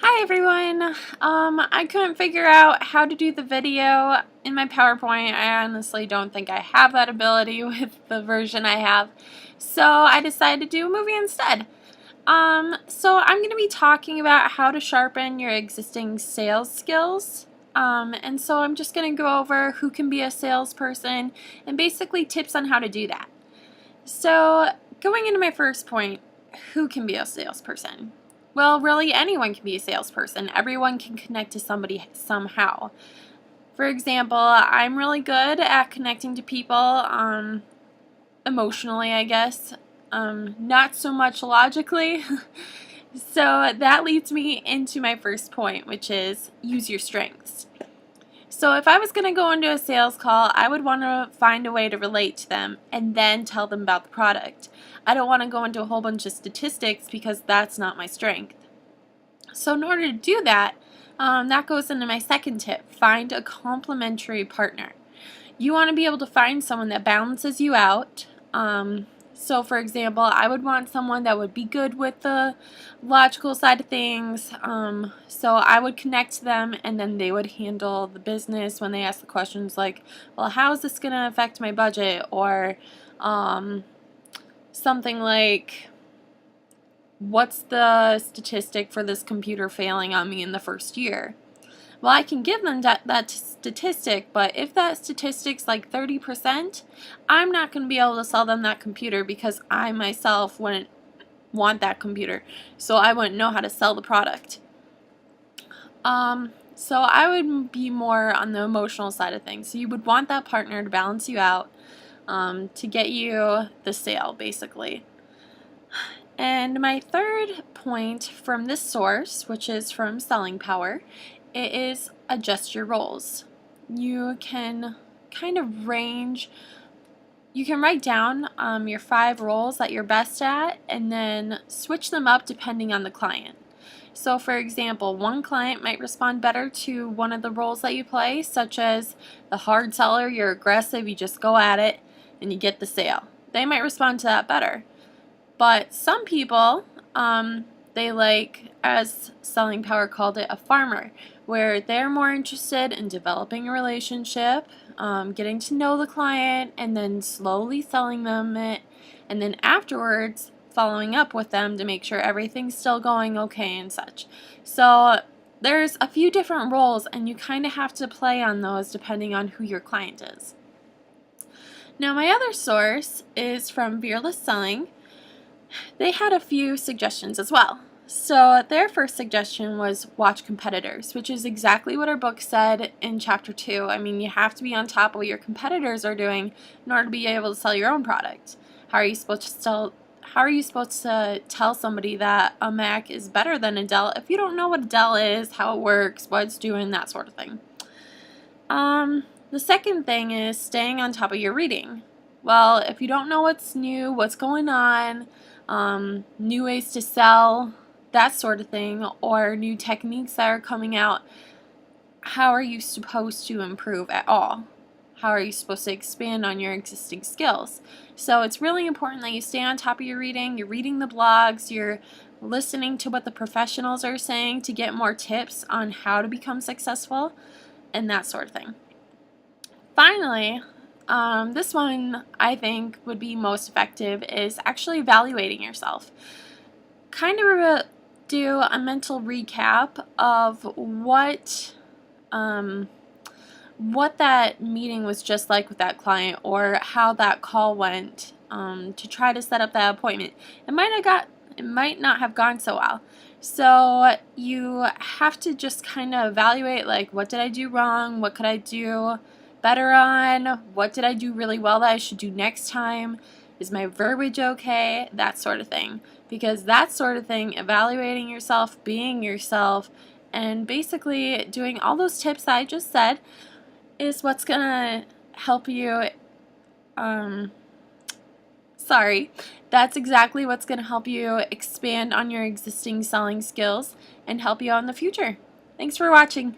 Hi everyone. I couldn't figure out how to do the video in my PowerPoint. I honestly don't think I have that ability with the version I have. So I decided to do a movie instead. So I'm going to be talking about how to sharpen your existing sales skills. And so I'm just going to go over who can be a salesperson and basically tips on how to do that. So going into my first point, who can be a salesperson? Well, really anyone can be a salesperson. Everyone can connect to somebody somehow. For example, I'm really good at connecting to people emotionally, I guess. Not so much logically. So that leads me into my first point, which is use your strengths. So if I was going to go into a sales call, I would want to find a way to relate to them and then tell them about the product. I don't want to go into a whole bunch of statistics because that's not my strength. So in order to do that, that goes into my second tip, find a complementary partner. You want to be able to find someone that balances you out. So for example, I would want someone that would be good with the logical side of things. So I would connect to them and then they would handle the business when they ask the questions like, well, how is this going to affect my budget? Or something like, what's the statistic for this computer failing on me in the first year? Well, I can give them that statistic, but if that statistic's like 30%, I'm not going to be able to sell them that computer because I myself wouldn't want that computer, so I wouldn't know how to sell the product. So I would be more on the emotional side of things. So you would want that partner to balance you out, to get you the sale, basically. And my third point from this source, which is from Selling Power, it is adjust your roles. You can kind of range, you can write down your 5 roles that you're best at and then switch them up depending on the client. So for example, one client might respond better to one of the roles that you play, such as the hard seller, you're aggressive, you just go at it and you get the sale. They might respond to that better. But some people, they like, as Selling Power called it, a farmer, where they're more interested in developing a relationship, getting to know the client, and then slowly selling them it, and then afterwards following up with them to make sure everything's still going okay and such. So there's a few different roles, and you kind of have to play on those depending on who your client is. Now my other source is from Fearless Selling. They had a few suggestions as well. So their first suggestion was watch competitors, which is exactly what our book said in chapter 2. I mean, you have to be on top of what your competitors are doing in order to be able to sell your own product. How are you supposed to tell somebody that a Mac is better than a Dell if you don't know what a Dell is, how it works, what it's doing, that sort of thing? The second thing is staying on top of your reading. Well, if you don't know what's new, what's going on, new ways to sell, that sort of thing, or new techniques that are coming out, how are you supposed to improve at all? How are you supposed to expand on your existing skills? So it's really important that you stay on top of your reading, you're reading the blogs, you're listening to what the professionals are saying to get more tips on how to become successful, and that sort of thing. Finally, this one I think would be most effective is actually evaluating yourself. Kind of do a mental recap of what that meeting was just like with that client, or how that call went, to try to set up that appointment. It might not have gone so well. So you have to just kind of evaluate, like, what did I do wrong? What could I do better on? What did I do really well that I should do next time? Is my verbiage okay? That sort of thing. Because that sort of thing, evaluating yourself, being yourself, and basically doing all those tips that I just said, is what's gonna help you, that's exactly what's gonna help you expand on your existing selling skills and help you out in the future. Thanks for watching.